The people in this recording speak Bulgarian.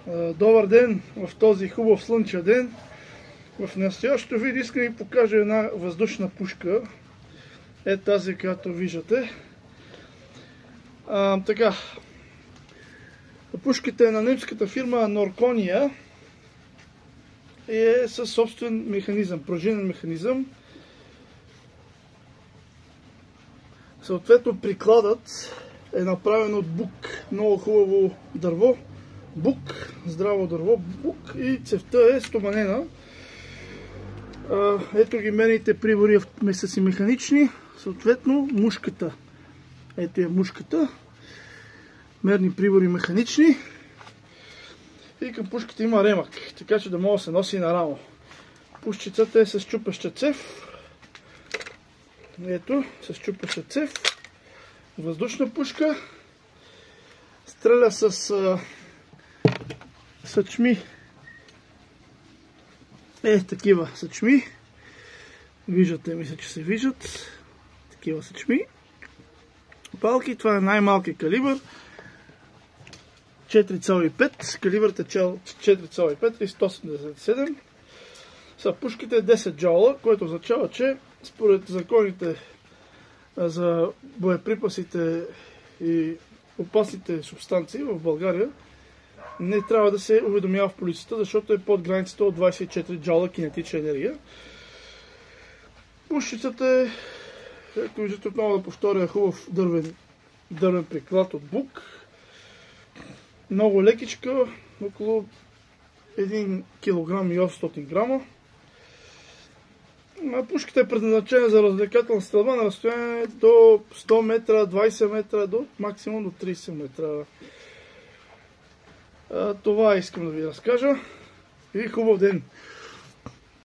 Добър ден в този хубав слънчев ден. В настоящото видео искам да ви покажа една въздушна пушка. Е тази, която виждате. Така. Пушката е на немската фирма Norconia и е със собствен механизъм, пружинен механизъм. Съответно прикладът е направен от бук, много хубаво дърво. Бук, здраво дърво, бук, и цевта е стоманена. Ето ги мерните прибори са си механични. Съответно мушката. Ето е мушката. Мерни прибори механични. И към пушката има ремък, така че да може да се носи на рамо. Пушчицата е с чупаща цев. Ето, с чупаща цев. Въздушна пушка. Стреля с съчми. Такива съчми. Виждате, мисля, че се виждат. Такива съчми. Палки, това е най-малкият калибър. 4,5. Калибърът е 4,5 и 177. Пушката е 10 джаула, което означава, че според законите за боеприпасите и опасните субстанции в България не трябва да се уведомява в полицията, защото е под границата от 24 джаула кинетична енергия. Пушчицата е, както виждате, отново да повторя, хубав дървен приклад от бук. Много лекичка, около 1 кг и 800 грама. Пушката е предназначена за развлекателна стрелба на разстояние до 100 метра, 20 метра, до максимум до 30 метра. Това искам да ви разкажа. И хубав ден!